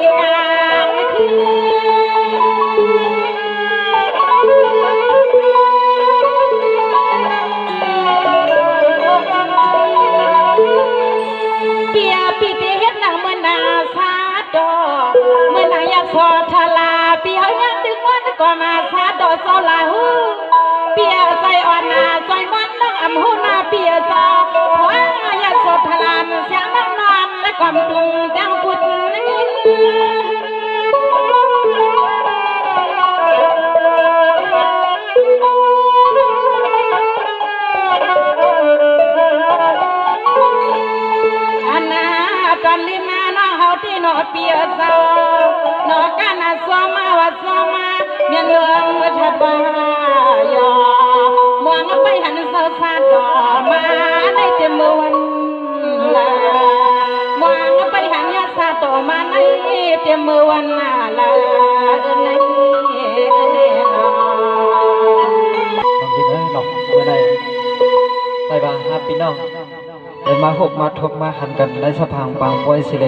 กลางคืนเปียปีเตเฮ็ดหนังเมื่อนาซาดอเมื่อนายาสอทลาเปียยังดึงวันก็มาซาดอโซลาหูเปียใจอ่อนนาใจมันน้องอำหูนาเปียซอว่ายาสอทลานเสียงน้องนอนและความปรุงดังกุดตอนลิมาน้องเฮาที่นอเปียซานอกันนาสมาวัสมาเมียนเลืองชะบายอมองไปหันเสาซาดอมาในเต็มวันลามองไปหันยาซาดอมาในเต็มวันลาในน้องยิงเมื่อใดไปบ้าฮับพี่น้องได้มาหกมาทบมาหันกันในสะพางปางป่วยสิเล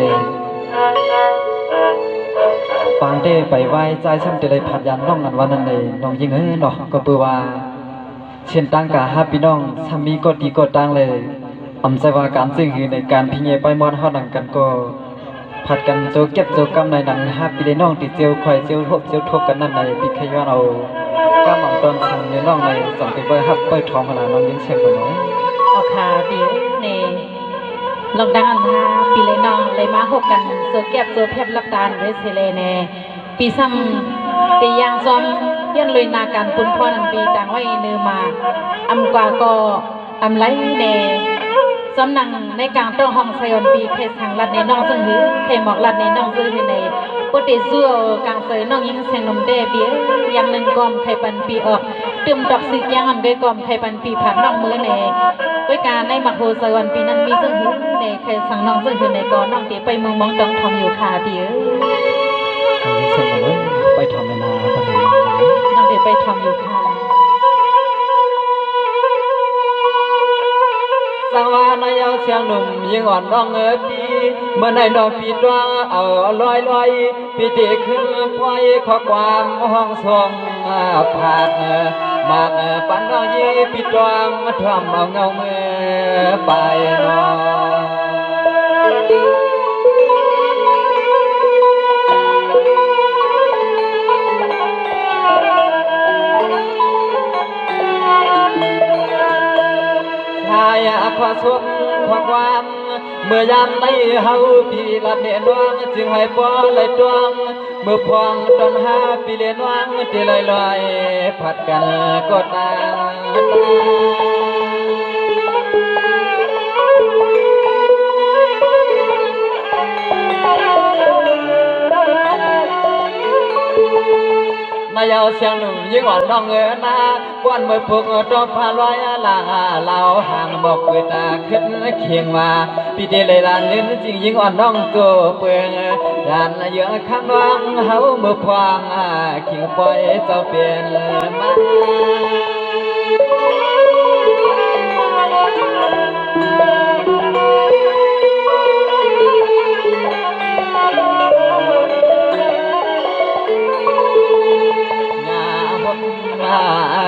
ปางเด้ไปไหว้ใจซ้ำเตเลยผัดยันน้องกันวันนั้นเลยน้องยิงเนาะก็เปื่อว่าเช่นตั้งกะฮับพี่น้องสามีก็ดีก็ตั้งเลยอำใจว่าการซึ่งคือในการพิเยไปมอนเฮาดังกันก็ผัดกันโจเก็บโจกำในดังฮับพี่ได้น้องติเจียวคอยเจียวทบเจียวทบกันนั่นในปิดขย้อนเอาก้ามหม่ำตอนสั่งในน้องในสองติเบอร์ฮับเปิดทองขนาดน้องยิงเชียงไปน้อยเอาขาเดียวเนลองดังอันฮาปีเลยน้องเลยมาหกกันโซเก็บโซเพียบรับตานเวสเลเนปีซ้ำตียางซ้อมยันเลยนาการปุ่นพ่อนันปีต่างไว้เนื้อมาอำกว่าก็อำไรเนสำนังในกลางต้องห้องไซออนปีเคสทางลัดในน้องซึ่งหือเคหมอกลัดในน้องซึ่งหือในปกติสู้กลางเสยน้องยิงเสียงนมเดเบียยังหนึ่งกอมไข่ปันปีออกตึมดอกสิกยังอันด้วยกอมไข่ปันปีผ่านน้องมือในด้วยการในมักโฮไซออนปีนั้นมีซึ่งหือในเคยสั่งน้องซึ่งหือในกอน้องตีไปเมืองมองต้องทำอยู่ขาเบียน้องยิงเชียงไปไปทำในนาตอนนี้น้องตีไปทำอยู่ขาสวรรค์ยาวเสียงหนุ่มยิงอ่อนน้องปีเมื่อในน้องปีดวงเอาลอยปีเด็กขึ้นปล่อยข้อความห้องทรงผ่านมาปันน้องยีปีดวงมาทำเอาเงาเมื่อไปน้ขอสุขขอความเมื่อยามในเฮาพี่ละเนนวงจึงให้ปอเลยดวงเมื่อพวงตอนหาพี่เลนวงที่ลอยผัดกันกดดันายเอาเสียงหนุ่มยิ่งอ่อนน้องนาวันเมื่อพวกตอนพาลอยลาเราห่างบอกเปิดตาขึ้นเคียงมาพี่เดเลยลานลื่นจริงยิ่งอ่อนน้องตัวเปลืองลานเยอะข้างน้องเฮาเมื่อพวงเคียงปล่อยเจ้าเปลี่ยนมา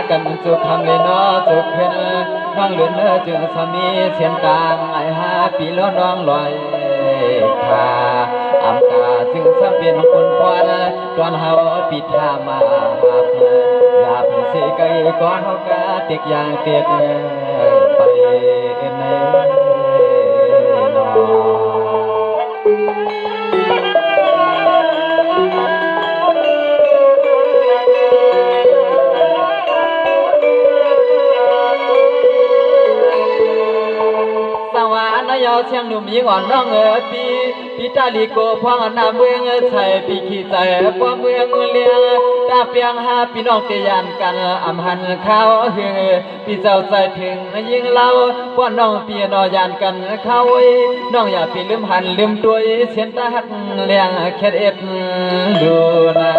กันจุกคำเลยเนาะจุกขึ้นน้องเลือนจึงสามีเสียนตางไอหาปีล้อน้องลอยขาอำกาจึงสำเป็นคนพวนตอนเฮาปิดท่ามาอย่าเพิ่งเสกก่อนเฮากะเตียกอย่างเตียกไปในยาวเสียงหนุ่มยิงอ่อนน้องปีพี่ตาลีโกพองหน้าเมืองใส่พี่ขี้ใจป้อเมืองเลี้ยงตาเปียงหาพี่น้องเตียนกันอำหันข้าวเฮือพี่เจ้าใจถึงยิงเล่าป้อนน้องพี่นอยานกันเข้าน้องอย่าพี่ลืมหันลืมตัวเสียนตาหักเลี้ยงแค่เอ็ดดูนะ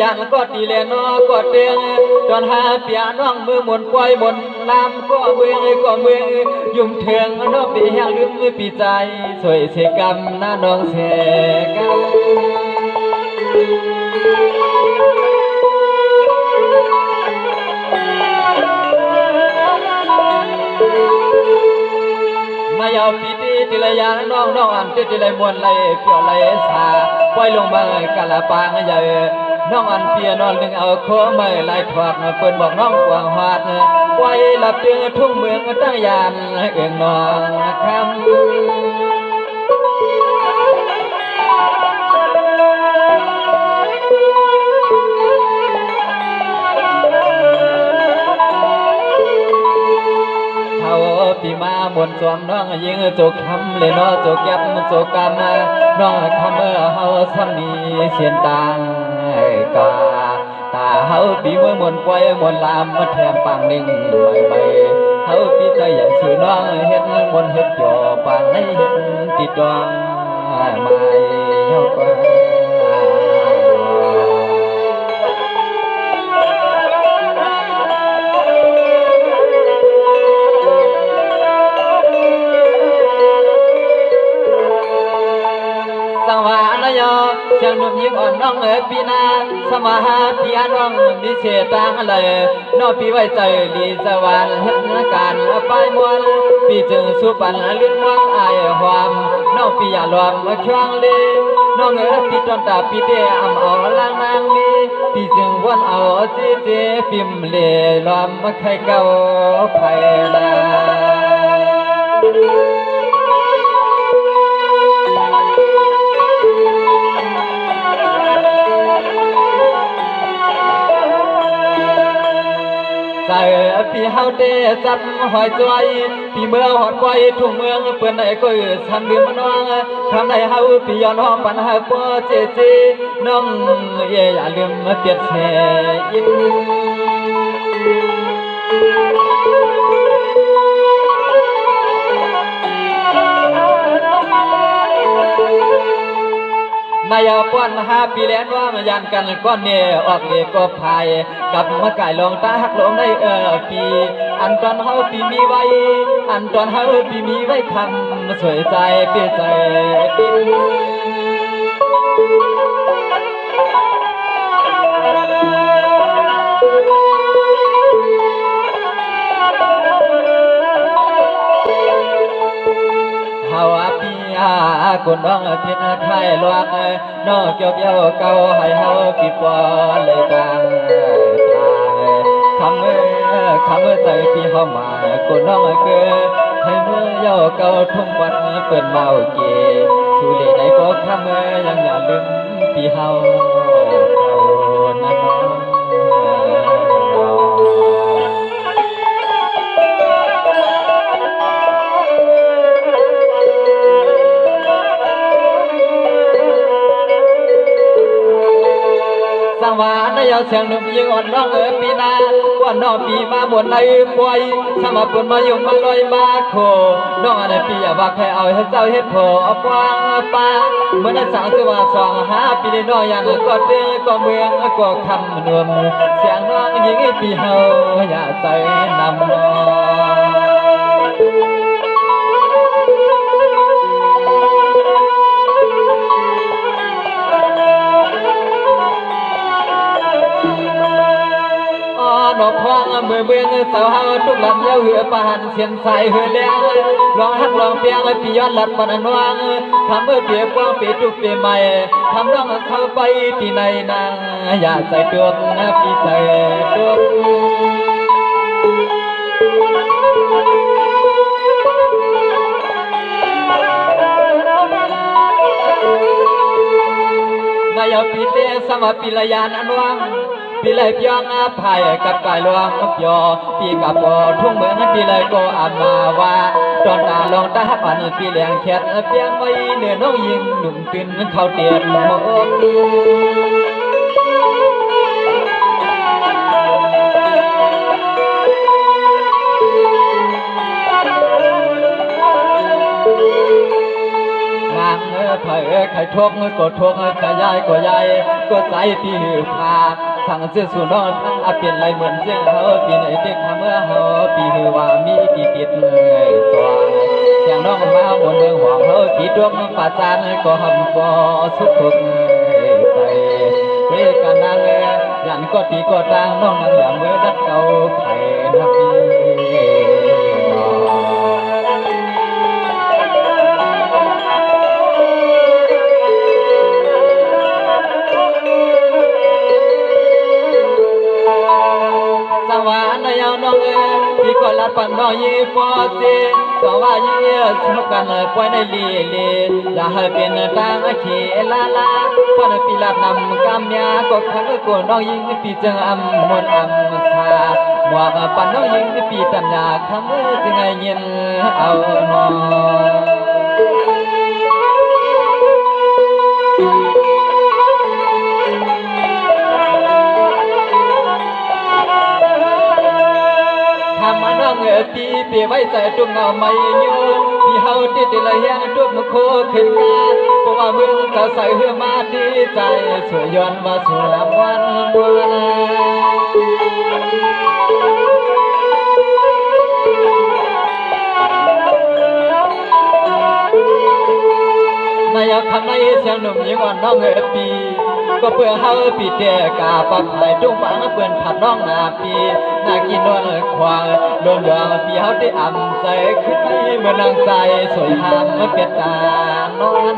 ยัน ก็ดีแลน้อก็เตียงตอนหาเปียน้องมือหมุนปล่อยหมุนลำก็เมืองยุ่งเถืองน้องปีแห้งลืมปีใจสวยเสกรรมน้าน้องเสกรรมมายาวปีตีติละยาน้องอันติละมวนไหลเปียวไหลสาปล่อยลงมากะละปางใหญ่น้องอันเปียนอนลึงเอาโคไม่ไหลถอดเปิ้นบอกน้องกวางหาดไว้หลับเตือนทุ่งเมืองตั้งยานเอื้องนองคำปีมามวนสวมน้องยิงโจกคำเลยน้อโจกแก็บโจกกำน้องคำเฮาซ้ำมีเสียนต่างกาตาเฮาปีมวยมวนปล่อยมวนลามมาแถมปังหนึ่งใบเฮาปีใจใหญ่สื่อน้องเฮ็ดมวนเฮ็ดจ่อปังให้เฮ็ดติดดวงไม่เฮากว่าสังวานยอเชียงหนุ่มยิงอ่อนน้องปีนาสมาหาปีอาน้องมีเสียตังอะไรน้องปีไว้ใจลีสวรรค์เฮ็ดการไปมวนปีจึงสุปันลื่นมวนอายความน้องปีอย่าลอมช่วงเลน้องปีตอนตาปีเดอำเอาลางนางลีปีจึงวนเอาเจปิมเลลอมไข่เก่าไผ่ลาใส่พี่เฮาเตะจับหอยจอยพี่เมื่อหอดไว้ทุ่งเมืองเปื่อนไหนก็ทำดื่มน้องทำไหนเฮาพี่ย้อนหอมปันหาปอเจน้องอย่าลืมเปียดแช่ยิ้มนายป้อนหาปีแลนว่างยันกันก้อนเนี่ยออกเลยก็พายกับมาไก่ลองตาหักลงได้ปีอันตอนเฮาปีมีไว้อันตอนเฮาปีมีไว้คำสวยใจเปียใจปิ้นคนน้องเพียนไข่ลวกน้องเกี่ยวเก่าให้เฮาปีปอเลยกลางทางคำใจปีเฮามาคนน้องเกอให้เมื่อยาวเก่าทุ่งวัดเปิ่นเมาเกสู่เลยใดก็คำยังอย่าลืมปีเฮานั่นสังวานยาวเสียงหนุ่มยิงอ่อนน้องปีนาว่าน้องปีมาบนในป่วยสมาปุ่นมายุ่งมาลอยมาโคน้องอันปีอย่าว่าแพ้เอาให้เจ้าเฮ็ดโผเอาฟางปาเมื่อนั้นสั่งสิว่าสองหาปีนี้น้องยันก็เตือก็เมืองก็คำนวมเสียงน้องยิงปีเฮาอย่าใจนำน้องนกพองเมื่อเบื้องสาวเฮาทุกลำเย้าเหือปานเสียนใสเหือแรงลองหักลองเปียงปีย้อนหลัดปานนวงทำเมื่อเปียป้องปีทุกปีใหม่ทำน้องเข้าไปที่ในนางอย่าใจดวงปีใจดวงนายปีเตสมาปิลยานอนวังปีเลยเพียงภายกับกายลวงเปียปีกับปอทุ่งเมืองปีเลยก็อามาว่าตอนตาลองตาปันปีเลี้ยงแคทเปียงไว้เนื้อน้องยิงหนุ่มตื่นเขาเตียนโม เผยไข่ทวงก็ทวงขยายก็ใหญ่ก็ใจที่ผา สั่งเสื้อสู่น้องทั้งอาเปลี่ยนไรเหมือนเจ้าเฮาปีไหนเด็กทำเมื่อเฮาปีคือว่ามีปีติดเลยสว่างเสียงน้องมาบนเมืองห่วงเฮาปีดวงป่าจานก็หำก็สุขใจเวกันนางยันก็ตีก็ต่างน้องนางอย่างเมื่อดักเก่าไผ่นับปีสวรรค์ยาวน้องพี่ก็ลัดปันน้องยีปอเจสว่ายีสนุกกันปล่อยในลีลีอย่าให้เป็นต่างเขลาลาปนปีลัดนำกำยาก็ขังก็น้องยิงปีจังอำมนอำชาหมวกปันน้องยิงปีตัญญาคำจึงไงเย็นเอาน้องน้องปีเปียไว้ใจตุ้มเงาไม่โยพี่เฮาติดละยังตุ้มโคขึ้นมาเพราะว่าเมืองเขาใส่เฮือมาดีใจสวยย้อนว่าสวยวันนายคำนายเสียงหนุ่มยิ่งอ่อนน้องปีก็เพื่อเฮาปีเตะกาปับไหลตุ้งปังเปื่อนผัดน้องนาปีนากินนวลควางโดนยองปีเฮาได้อ่ำใจขึ้นเมื่อนางใจสวยหามเมื่อเปียตานอน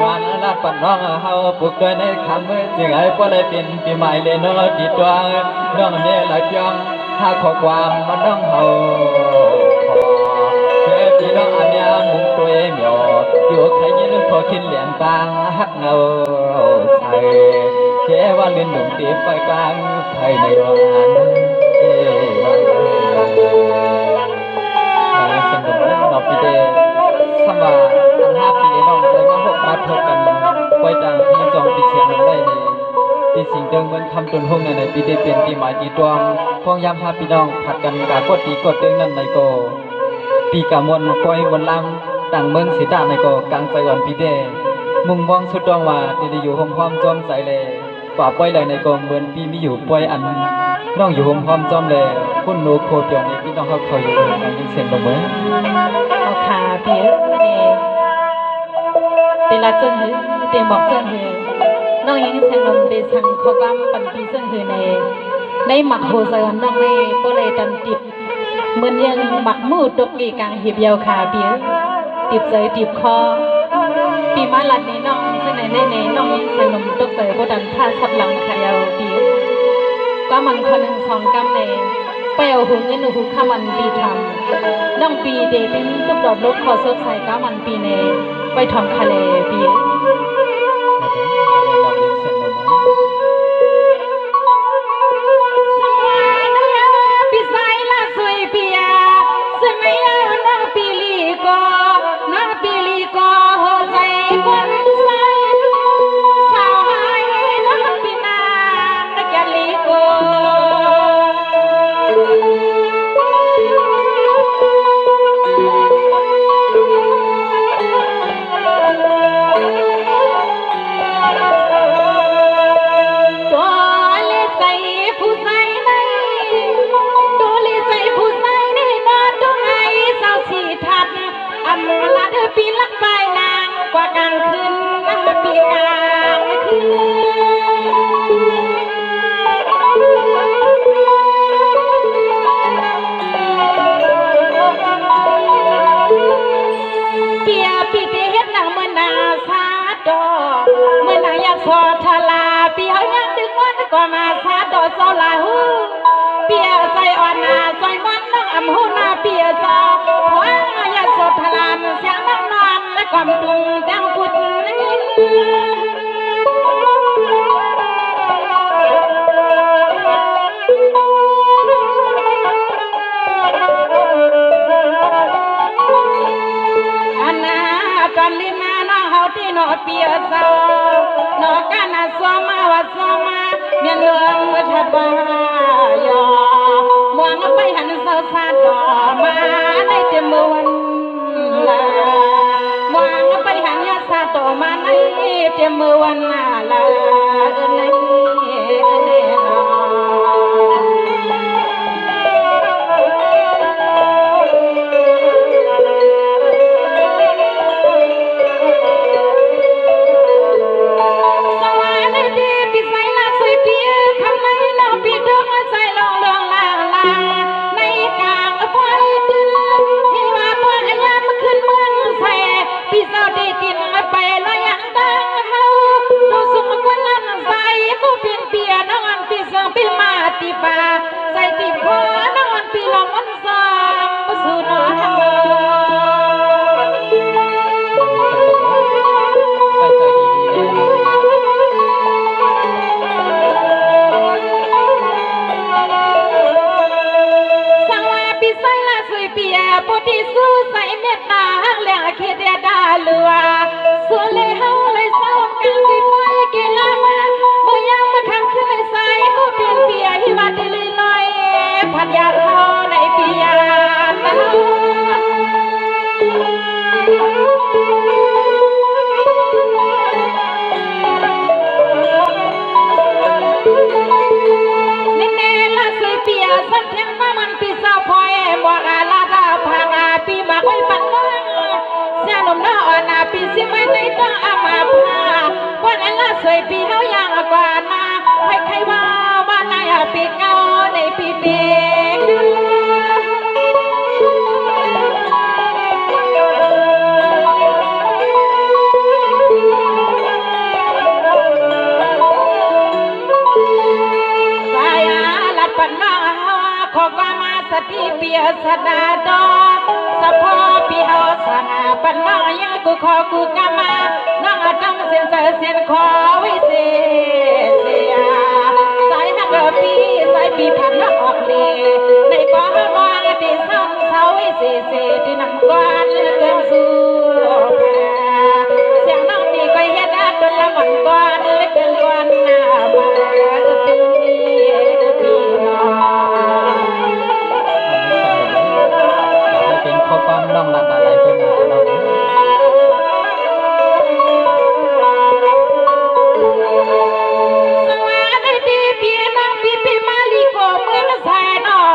วันลาดปันน้องเฮาปลุกด้วยในคำจึงไอ้พอเลยเป็นปีใหม่เลยน้องดีตัวน้องเนี่ยหลายยองหาข้อความมันน้องเฮาขอเจอพี่น้องอันยามุงตัวเหมียวอยู่ใครยินขอคิดเหลียงตังหักเงาใส่แค่ว่าเล่นหนุ่มตีไฟกลางไทยในวันสนุกนอปีเดสมาอัน5 ปีน้องเลยมา6 มาทบกันไว้ดังที่จองปีเชียงลงได้ในปีสิ่งเดิมเหมือนคำตุนห้องในปีได้เป็นปีหมายตีตวงพ้องย้ำ5 พี่น้องผัดกันกากดตีกดเด้งนั่นในโกปีกามวลปล่อยวนลำต่างเมืองสีดาในโกกลางใจอ่อนปีเดมุ่งมองสุดดวงว่าที่อยู่ห่มความจอมใจเลยป่าปล่อยเลยในโกเหมือนปีมีอยู่ปล่อยอันน้องอยู่ห่มความจอมเลยคุณหนูโคเปียวในพี่น้องเขาอยู่ในยิงเสียงลงเหมือนเอาขาเปียเตละเจิงหือเตบอกเจิงหือน้องยิงเสียงลมเตสังข้อกำปันปีเจิงหือในหมักโหเสริมน้องในโปเลยตันติบเหมือนยังหมักมือตกกีกลางหีบยาวขาเปียติบใจติบคอปีมาลัดในน้องซึ่งในน้องยิงเสียงลมตกใจโบดันท่าสับหลังขายาวเปียก็มันคนหนึ่งสองกำในไปเอาหูเงินหูข้ามันปีทำน้องปีเดเป็นตุบดอกลบขอสดใส่ก้ามันปีเนไปทำคาเลปีปีใส่ละสวยปียาสมัยน้องปีลีก็น้องปีลีก็หัวใจคนใส่สาวหายน้องปีนางนักยาลีก็ปีลักไปนางกว่ากลางคืนปีกลางคืนเปียปีเตเฮ็ดหนังเมื่อนาซาดอเมื่อนายาสอทลาเปียยังดึงวันก็มาซาดอโซลาหูเปียใจอ่อนนาใจมันน้องอำหูนาเปียซาว่ายาสอทลานเสียงน้องนอนและกำดุงดังปุดอันนาตอนลิมาน้องเฮาที่นอเปียซานอกันนาสมาว่าสมาเมียนเลืองวัฒบายอมองไปหันเส ซาดอมาในเต็มวันลามองไปหันยาซาดอมาในเต็มวันลาในตีปาใส่ตีพอน้องปีลองวันซ้ำผู้สูนอทำไปใจดีๆเลยสังวาปีใส่ละสุยเปียปฏิสู้ใส่เมตตาแหลงเขตดาเลือส่วนเลยเฮาเลยเศร้ากันที่ปล่อยเกลามาเมื่อยังมาคำขึ้นเลยใส่ก็เปลี่ยนเปียที่มาติลิลอยพันยาทอในเปียตาสักเทียงมามันปีสาวพอยบัวกาลาดาพางาปีมาไว้ปันน้องเสียนมน้าอ่อนปีสิไม่ในต้องอามาพาวันนั้นละสวยปีเฮายังกว่านาให้ใครว่าบ้านนายปีเก่าในปีเด็กขอความมาสติเปียสดาดอสะพอปีเฮาสนาปันน้องยังกูขอกูกามาน้องต้องเส้นเจอเส้นขอวิเศษเสียสายหักปีสายปีพันน้องออกเลยในก้อนมองที่ซ้ำเสาวิเศษที่นำก้อนเกินสู่เสียงน้องตีก็ยัดตัวละมันก้อนเล็กเกินก้อนหน้ามาเป็นข้อความน้องรัดอะไรเพื่อนน้องสวัสดีเปียน้องปีมาลีก็เมืองไทยเนาะ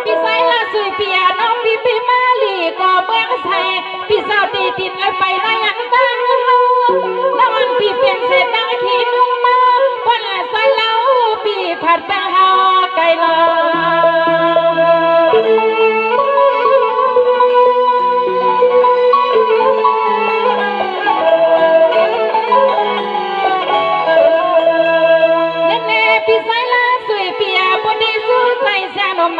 ปีไซละสุยเปียน้องปีมาลีก็เมืองไทยปีสาวตีติดไปนะยังตั้งเฮาน้องปีเปลี่ยนเสร็จตั้งขี้นุ่งมาวันละใส่เล้าปีผัดแป้งเฮาไก่เนา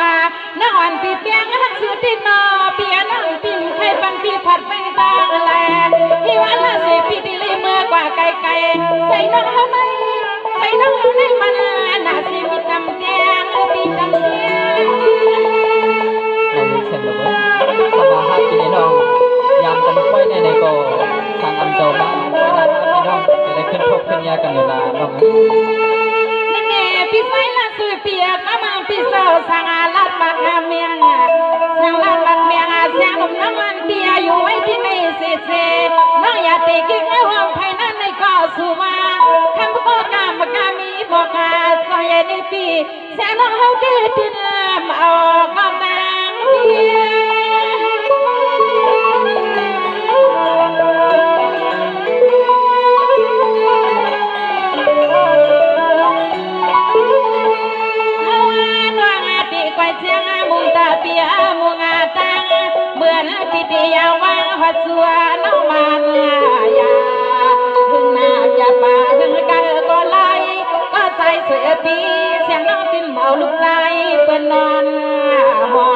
มาน้องอันปีเปียงหักสุดที่นอเปียน้องปีไข่ปันปีผัดแป้งตาแลที่วันละสิปีที่ลีเมื่อกว่าไก่ใส่น้องเขาในมันน่าสิมีตำแดงปีตำแดงน้องเส้นระเบิดสบายฮักพี่น้องยามกันค่อยในก็ทางอำเภอบ้านค่อยนะพี่น้องจะได้ขึ้นพบขึ้นยากันอยู่นะน้องพี่ไซละสุยเปียกน้ำมันพี่เศร้าสังอาลัดบักเมียงสังลัดบักเมียงเสียงหนุ่มน้ำมันเปียอยู่ไว้ที่ในเสน้องอย่าตีกิ้งไอ้ห้องภายนั้นในก็สู่มาคำบอกกามมีบอกกาสอยในปีเสียน้องเฮาเดือดเอาก็แต่งเปียเสียงมุงตาเปียมุงอาตังเหมือนพิธียาวางหัดสัวน้องมันยาถึงหน้าจะป่าถึงกันก็ไล่ก็ใส่เสื้อปีเสียงน้องติ้มเมาลูกใจเปิ้นนอนหอ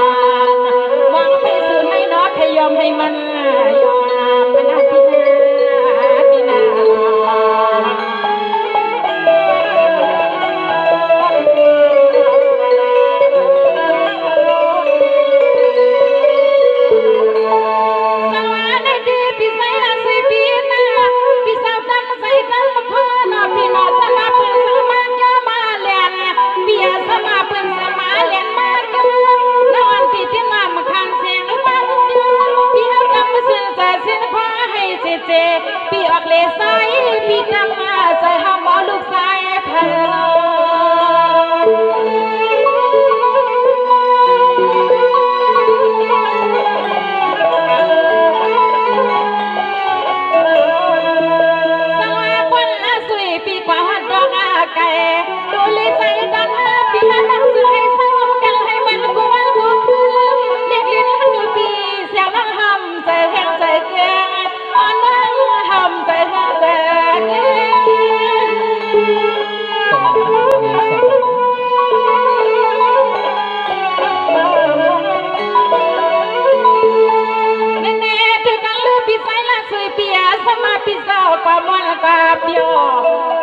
ปีออกเลไซปีนำมาใส่หอมอลูกชายพะโลปีกว่าหัดดอกอาไก่ดูลิใจดังปีละนังสื่อให้สงบกันให้มันกวนหัวคืนเรียกลิ้นหันอยู่ปีเสียงนั่งหำใจแห้งใจเกลียงอ่อนนั่งหำใจแห้งใจเกลียงแน่ๆถึงกันลือปีไซละสุยปีอาสมาปีเศร้ากว่ามันกว่าเปียว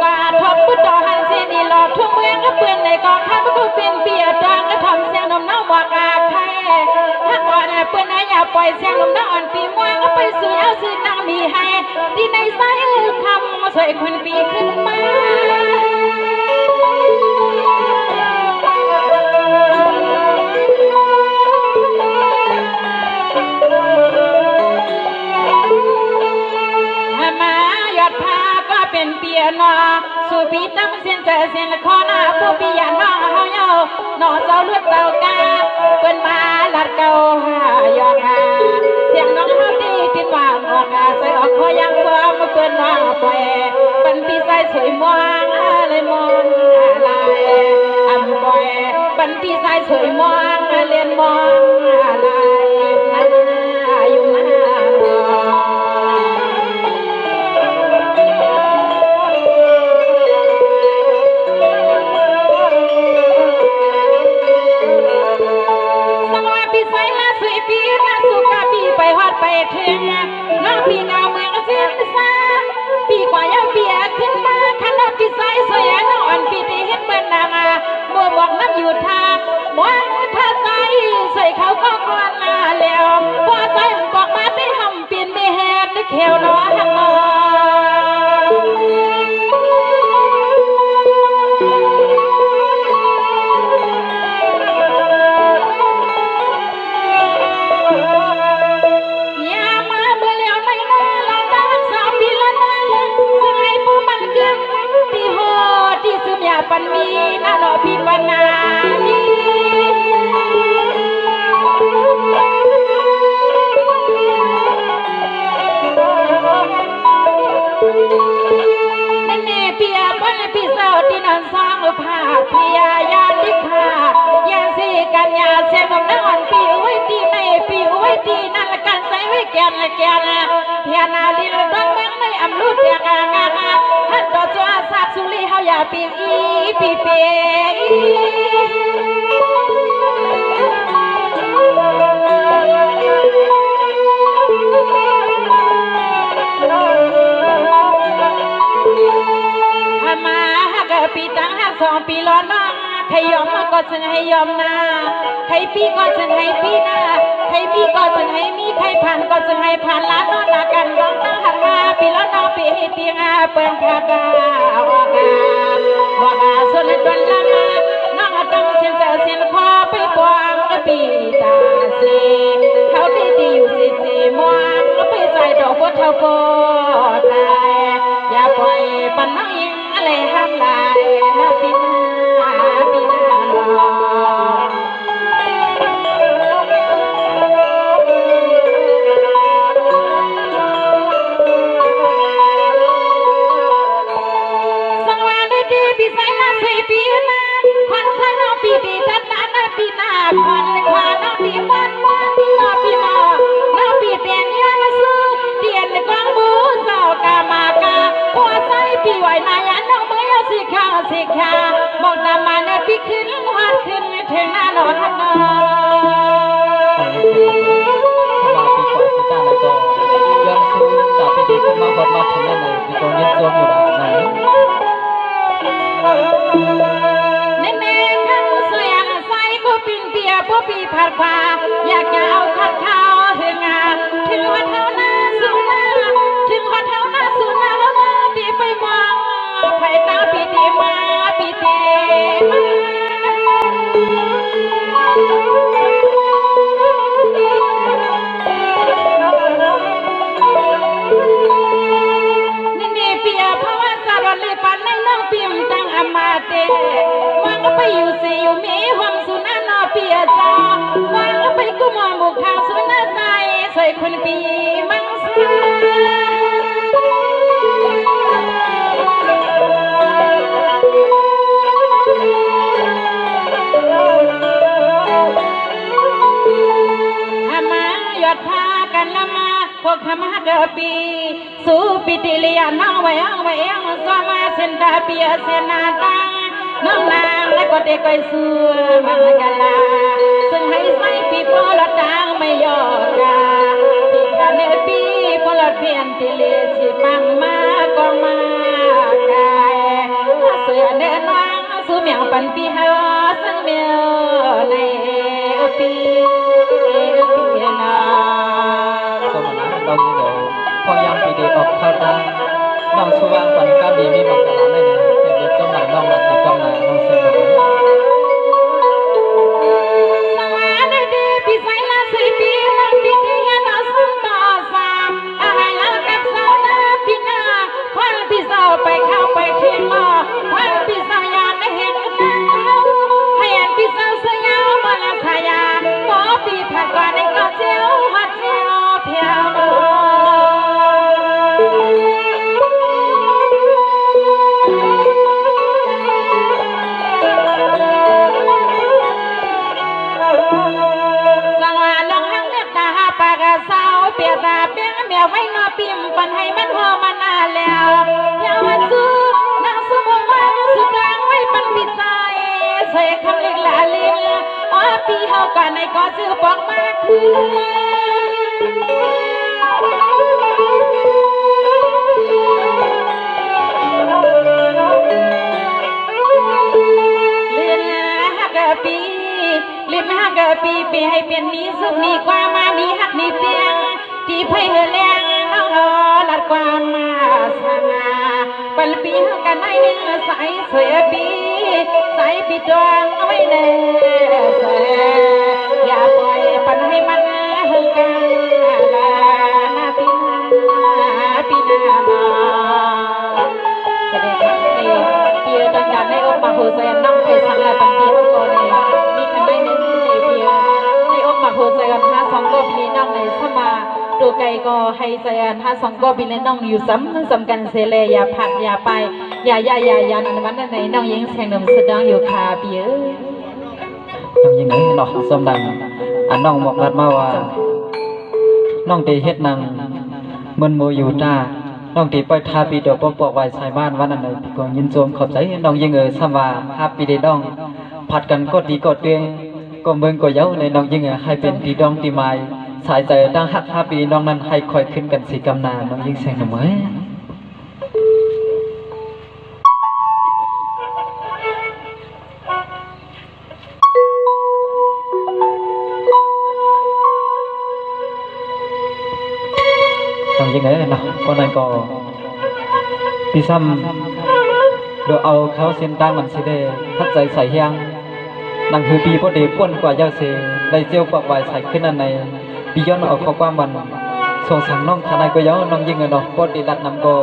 กว่าทบปุตตอหันเสนีหลอดทุ่งเมืองก็เปื่อนในกองข้าก็เป็นเปียตางก็ทำเสียงนมน้ำหมอกอาไข่ถ้าก่อนเปื่อนอย่าปล่อยเสียงนมน้ำอ่อนปีม่วงก็ไปสู่เอาซื้อนางมีให้ดีในสายคำสวยคนปีขึ้นมาเป็นเปียนอสู่ปีตั้งเส้นเจอเส้นละคอหน้าผู้ปียานอเฮาเยาหนอเจ้าลวดเจ้ากาเปิ้นมาลัดเก่าหายอกาเสียงน้องเฮาดีติดว่างออกาใส่ออกคอยังซ้อมเปิ้นว่าปล่อยเปิ้นปีใส่สวยม่วงเลยมองอะไรอำปล่อยเปิ้นปีใส่สวยม่วงเรียนมองอะไรอยู่หน้าไปถึงน้องปีเก่าเมืองเสียงซาปีกว่ายังเบียขึ้นมาขันน้องปีใสสวยน้องอ่อนปีที่เห็นเปิ้นนางบัวบอกน้ำอยู่ท่ามองท่าใสใส่เขาก็ก่อนมาแล้วพอใส่บอกมาได้หำเปลี่ยนไม่แหนนึกเขียวน้อหักปันมีน่าหนอพี่ปันนามีนั่นนี่เปียปันพี่สาวที่นั่นสร้างผ้าพยายามดิค่ะยาสีกันยาเสียงน้ำอ่อนปีไว้ดีในปีไว้ดีนั่นละกันใส่ไว้แกนละแกนเฮียนาลีละต้องแม่งในอำลูกแจกงานฮันดอจัวสักสุลีเฮาอย่าปีอีปีเปมาฮักปีตั้งฮัก2 ปีร้อนน้องใครยอมก็จึงให้ยอมนาใครปีก็จึงให้ปีหน้าใครมีก็จึงให้มีใครผ่านก็จึงให้ผ่านล้านนอนนากันร้องตั้งหันมาปีร้อนน้องปีให้ปีงาเปิงคาบาวากาส่วนจนละมาน้องต้องเสียนเจอเสียนคอไปปวงปีตาสีเขาดีอยู่สีม่วงไปใส่ดอกบัวเท่าโกตายอย่าปล่อยปันน้องยิงอะไรห้ามลายนะปีหน้าหลอสังวาได้ดีปีใส่ละ4 ปีนะควันข้าน้องปีดีทัดนะปีหน้าควันขวาน้องปีมันที่น้องปีมาน้องปีเตียนยังซื้อเตียนกลางบูเจ้ากามากาหัวใส่ปีไหวนายันน้องเมื่อสิขาบอกตามมาในปีขึ้นหัดขึ้นถึงหน้าหนอนหักนอสมาปีกว่าสิจ้าในจอย้อนซื้อจากปีดีขึ้นมาพอมาถึงนั่นเลยปีกองเย็นโจมอยู่ไหนแน่ๆข้างเสียงใส่ก็ปิ่นเปียพวกปีผัดผ้าอยากจะเอาขัดข้าวถึงถึงว่าเท่าหน้าสุนาถึงว่าเท่าหน้าสุนาดีไปมองไผ่ตาปีดีมาปีดีมา ไปอยู่สิอยู่มีความสุนันอเปียจอวางไปกุมอมุขาวสุนันใจสวยคนปีมังสามายอดพากันละมาพวกขมาเกปีสู้ปิติเลียน้องไว้อ้องไว้เองสวามาเส้นตาเปียเส้นนาตังน้องนางและก็เด็กก้อยสัวมันกะลาซึ่งให้ใส่ปีโปลดดังไม่ยอกาที่คาเนปีโปลดเพียนติเลชิปังมากองมากายเสือเดินวางสู้เมียงปันปีเฮาซึ่งเมียวในปีนา สมณะน้องยังพอยามปีเดออกเข้าตาน้องสว่างปันกาบีมีมังกรในเนี่ยให้เด็กจำหน่ายน้องมาสิกำนาน้องเสียงแบบนี้ สวรรค์ดีปีใส่ละสิปีนังปีที่ยันสุนต่อสามอะไรละกับสาวนาปีนาควันปีสาวไปเข้าไปเที่ยงล้อควันปีสาวยานได้เห็นกันให้อันปีสาวเสียาวมาละทายาหมอปีผักกว่าในก็เจียวหัดเจียวเพียวสาวเปียตาเปียเมียไว้นอปิ่มปันให้มันหัวมานานแล้วอย่ามาซื้อนางสมองมาสุดางไว้ปันพิจายใส่คำเล็กละลิ้นอ๋อปีเฮาก่อนในก็ซื้อปอกมาคือลิ้นหักปีปีให้เปลี่ยนนี้สุขนี้กว่ามานี้หักนี้เปียงที่ไพ่เฮแรงน้องลัดความมาสง่าปันปีหักกันให้เนื้อใสสวยปีใสปีดวงเอาไว้แน่ใสอย่าปล่อยปันให้มันหึงกันลาหน้าปีนามาแสดงครับในเปียดังดันในองค์มาโหแซนน้องไปสังลายปันปีทุกคนเลยมีกันได้หนึ่งในเปียในองค์มาโหแซนห้าสองก็ปีน้องในสมาดูไกลก็ให้แซนห้าสองก็ปีน้องอยู่ซ้ำกันเสเลอย่าผัดอย่าไปอย่านันวันนั้นในน้องยิงแสงนมสดองอยู่คาเปียน้องยังไงเนาะสมดังอันน้องบอกรัดมาว่าน้องตีเฮ็ดนางมันโมอยู่ตาน้องตีปล่อยทาปีเดียวปอกไว้ใส่บ้านวันนั้นเลยก็ยินโจมขอบใจน้องยังซ้ำว่าฮาปีเดน้องผัดกันก็ดีก็เตียงก็เมืองก็เย้าในน้องยังให้เป็นปีดองตีไม้สายใจตั้งฮักฮาปีน้องนั้นให้คอยขึ้นกันสีกำนาน้องยิงแสงหน่อยยังไงเนาะคนนั้นก็พี่ซ้ำโดยเอาเขาเส้นตั้งมันสิเดทัดใจใส่เฮียงนั่งคือปีพอดีป้วนกว่าเจ้าเสได้เจียวกว่าใบใส่ขึ้นนั่นในปีย้อนเอาข้อความมันส่งสั่งน้องทนายก็ย้อนน้องยิงเนาะพอดีรัดนำก็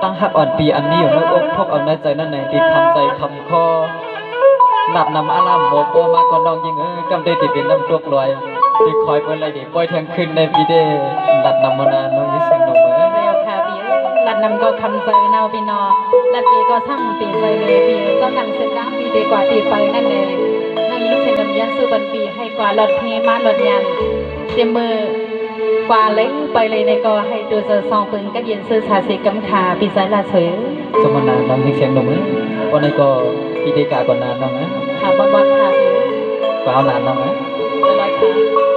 ตั้งหักอ่อนปีอันนี้อยู่ในอกพกเอาในใจนั่นในติดคำใจคำคอหลับนำอารามโมโปมาก็น้องยิงกำได้ติดเป็นน้ำตกลอยที่คอยเปิดอะไรดีปล่อยทางขึ้นในปีเดหลับนำมานานน้องยิงเสียงหนุ่มลัดนำก็คำใจเนาปีนอลัดเอก็ซ้ำปีใจเลยปีเจ้าหนังเส้นกลางปีเดกว่าตีไปนั่นเองนั่งยิ้มเส้นน้ำยันซื้อบันปีให้กว่าหลอดเพมาหลอดยันเต็มมือกว่าเล้งไปเลยในก็ให้ดูเจอซองปืนก็เย็นซื้อชาสีกำขาปีใจละเฉยสมนาน้องยิงเสียงหนุ่มวันนี้ก็ปีเดกาก่อนนานน้องนะค่ะบอลค่ะก็เอานานน้องนะเลยค่ะ